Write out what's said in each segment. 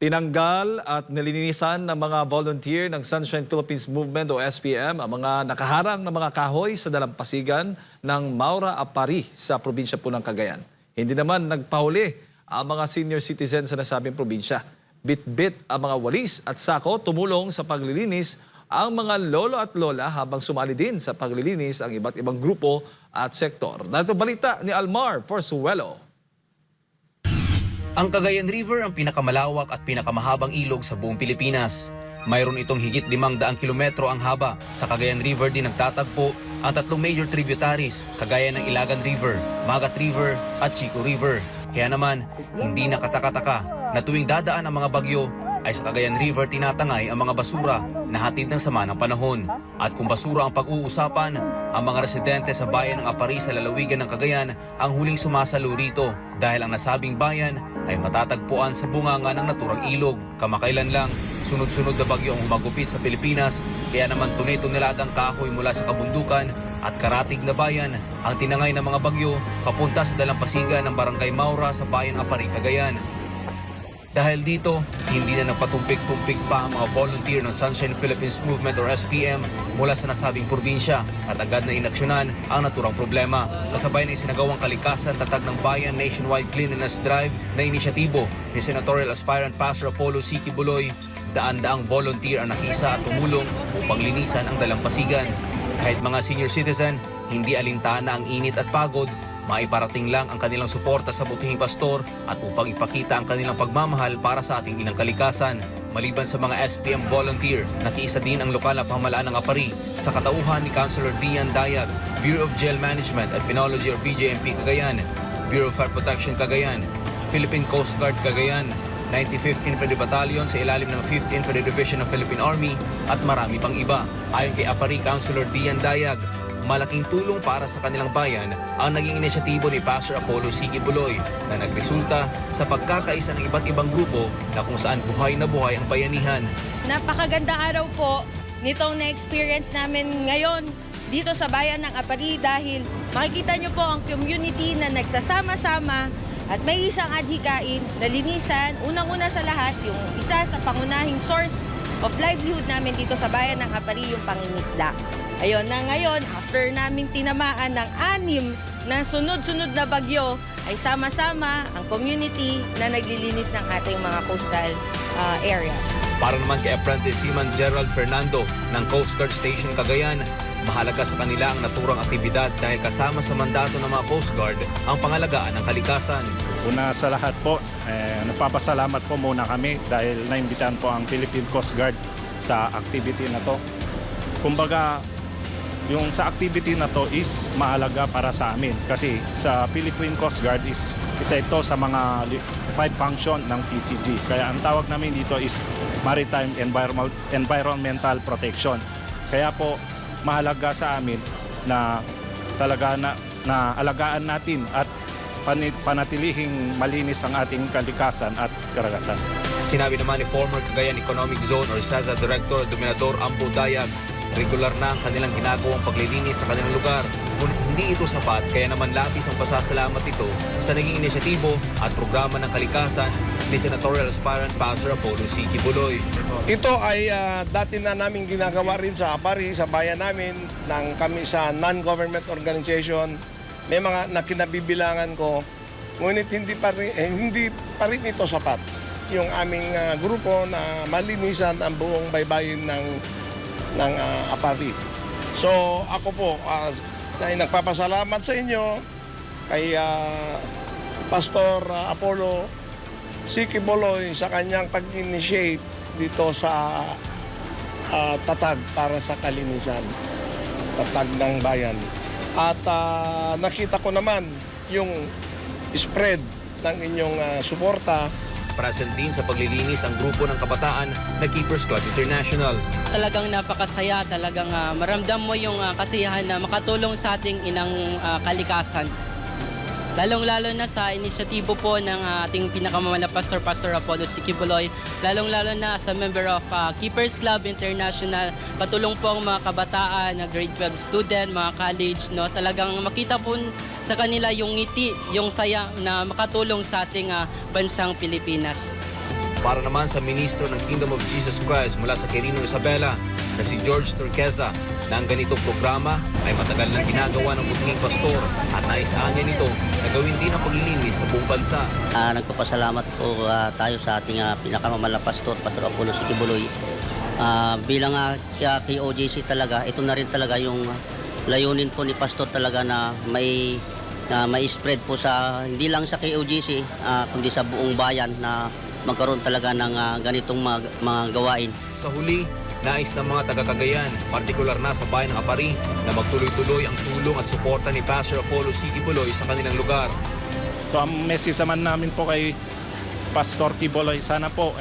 Tinanggal at nilinisan ng mga volunteer ng Sunshine Philippines Movement o SPM ang mga nakaharang na mga kahoy sa dalampasigan ng Maura Apari sa probinsya po ng Cagayan. Hindi naman nagpahuli ang mga senior citizens sa nasabing probinsya. Bit-bit ang mga walis at sako tumulong sa paglilinis ang mga lolo at lola habang sumali din sa paglilinis ang iba't ibang grupo at sektor. Narito balita ni Almar Forsuelo. Ang Cagayan River ang pinakamalawak at pinakamahabang ilog sa buong Pilipinas. Mayroon itong higit 500 kilometro ang haba. Sa Cagayan River din nagtatagpo ang tatlong major tributaries, kagaya ng Ilagan River, Magat River at Chico River. Kaya naman, hindi nakataka-taka na tuwing dadaan ang mga bagyo ay sa Cagayan River tinatangay ang mga basura na hatid ng sama ng panahon. At kung basura ang pag-uusapan, ang mga residente sa bayan ng Apari sa lalawigan ng Cagayan ang huling sumasalo rito dahil ang nasabing bayan ay matatagpuan sa bunganga ng naturang ilog. Kamakailan lang, sunod-sunod na bagyo ang humagupit sa Pilipinas, kaya naman tunay-tuneladang kahoy mula sa kabundukan at karatig na bayan ang tinangay ng mga bagyo papunta sa dalampasigan ng Barangay Maura sa bayan ng Apari, Cagayan. Dahil dito, hindi na nagpatumpik-tumpik pa ang mga volunteer ng Sunshine Philippines Movement or SPM mula sa nasabing probinsya at agad na inaksyonan ang naturang problema. Kasabay na isinagawang kalikasan tatag ng bayan nationwide cleanliness drive na inisyatibo ni Senatorial Aspirant Pastor Apollo C. Quiboloy. Daan-daang volunteer ang nakisa at tumulong upang linisan ang dalampasigan. Kahit mga senior citizen, hindi alintana ang init at pagod, maiparating lang ang kanilang suporta sa butihing pastor at upang ipakita ang kanilang pagmamahal para sa ating inang kalikasan. Maliban sa mga SPM volunteer, nakiisa din ang lokal na pamahalaan ng Apari sa katauhan ni Councilor Dian Dayag, Bureau of Jail Management and Penology or BJMP Cagayan, Bureau of Fire Protection Cagayan, Philippine Coast Guard Cagayan, 95th Infantry Battalion sa ilalim ng 5th Infantry Division ng Philippine Army at marami pang iba. Ayon kay Apari Councilor Dian Dayag, malaking tulong para sa kanilang bayan ang naging inisyatibo ni Pastor Apollo C. Quiboloy na nagresulta sa pagkakaisa ng iba't ibang grupo na kung saan buhay na buhay ang bayanihan. Napakaganda araw po nitong na-experience namin ngayon dito sa bayan ng Apari dahil makikita nyo po ang community na nagsasama-sama at may isang adhikain na linisan. Unang-una sa lahat, yung isa sa pangunahing source of livelihood namin dito sa bayan ng Apari, yung pangingisda. Ayun na ngayon, after naming tinamaan ng 6 na sunod-sunod na bagyo, ay sama-sama ang community na naglilinis ng ating mga coastal areas. Para naman kay Apprentice Seaman Gerald Fernando ng Coast Guard Station Cagayan, mahalaga sa kanila ang naturang aktibidad dahil kasama sa mandato ng mga Coast Guard ang pangalagaan ng kalikasan. Una sa lahat po, nagpapasalamat po muna kami dahil naimbitahan po ang Philippine Coast Guard sa activity na to. Kumbaga, yung sa activity na to is mahalaga para sa amin kasi sa Philippine Coast Guard isa ito sa mga 5 function ng PCG. Kaya ang tawag namin dito is Maritime Environmental Protection. Kaya po mahalaga sa amin na talaga na alagaan natin at panatilihing malinis ang ating kalikasan at karagatan. Sinabi naman ni former Cagayan Economic Zone or SAZA Director Dominador Ambo Dayag, regular na ang kanilang ginagawang paglilinis sa kanilang lugar, ngunit hindi ito sapat, kaya naman labis ang pasasalamat ito sa naging inisyatibo at programa ng kalikasan ni Senatorial Aspirant Pastor Apollo C. Quiboloy. Ito ay dati na namin ginagawa rin sa Apari, sa bayan namin, ng kami sa non-government organization. May mga nakinabibilangan ko, ngunit hindi pa rin ito sapat. Yung aming grupo na malinisan ang buong baybayin ng Apari. So ako po ay nagpapasalamat sa inyo kay Pastor Apollo C. Quiboloy sa kanyang pag-initiate dito sa tatag para sa kalinisan, tatag ng bayan. At nakita ko naman yung spread ng inyong suporta. Present din sa paglilinis ang grupo ng kabataan na Keepers Club International. Talagang napakasaya, talagang maramdam mo yung kasiyahan na makatulong sa ating inang kalikasan. Lalong-lalo na sa inisyatibo po ng ating pinakamamahal na Pastor Apollo C. Quiboloy, lalong-lalo na sa member of Keepers Club International, patulong po ang mga kabataan, grade 12 student, mga college, no? Talagang makita po sa kanila yung ngiti, yung saya na makatulong sa ating bansang Pilipinas. Para naman sa ministro ng Kingdom of Jesus Christ mula sa Quirino, Isabela na si George Turqueza na ang ganitong programa ay matagal nang ginagawa ng butihing pastor at naisaanya nito na gawin din ang paglilinis sa buong bansa. Nagpapasalamat po tayo sa ating pinakamamala pastor, Pastor Apollo Sikibuloy. Bilang KOJC talaga, ito na rin talaga yung layunin po ni pastor talaga na may spread po sa hindi lang sa KOJC kundi sa buong bayan na magkaroon talaga ng ganitong mga gawain. Sa huli, nais ng mga taga-Cagayan, partikular na sa bayan ng Apari, na magtuloy-tuloy ang tulong at suporta ni Pastor Apollo Sikibuloy sa kanilang lugar. So ang message naman namin po kay Pastor Kibuloy, sana po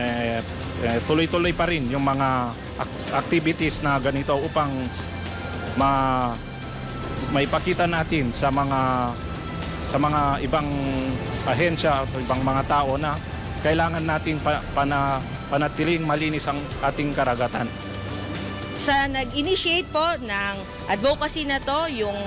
tuloy-tuloy pa rin yung mga activities na ganito upang maipakita natin sa mga ibang ahensya o ibang mga tao na kailangan natin panatiling malinis ang ating karagatan. Sa nag-initiate po ng advocacy na to, yung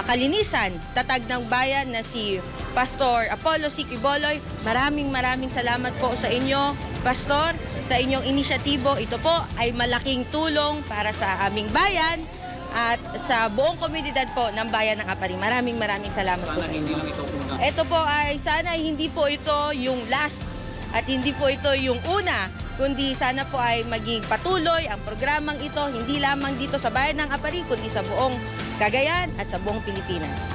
kalinisan, tatag ng bayan na si Pastor Apollo Sikibuloy, maraming salamat po sa inyo, Pastor, sa inyong inisyatibo. Ito po ay malaking tulong para sa aming bayan at sa buong komunidad po ng bayan ng Apari. Maraming salamat po sa inyo. Ito po ay sana hindi po ito yung last at hindi po ito yung una, kundi sana po ay maging patuloy ang programang ito, hindi lamang dito sa bayan ng Apari, kundi sa buong Cagayan at sa buong Pilipinas.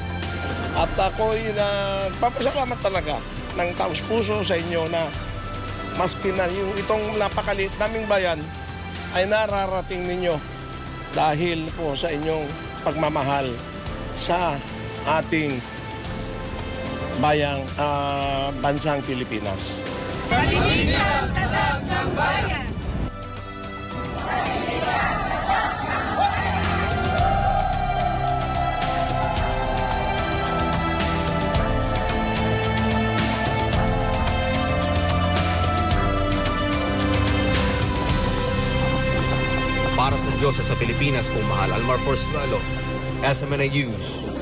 At ako'y nagpapasalamat talaga ng taos puso sa inyo na maski na yung itong napakaliit naming bayan ay nararating ninyo dahil po sa inyong pagmamahal sa ating bansang Pilipinas. Para sa Diyos sa Pilipinas kung mahal, Almar Forzuelo, SMNA News.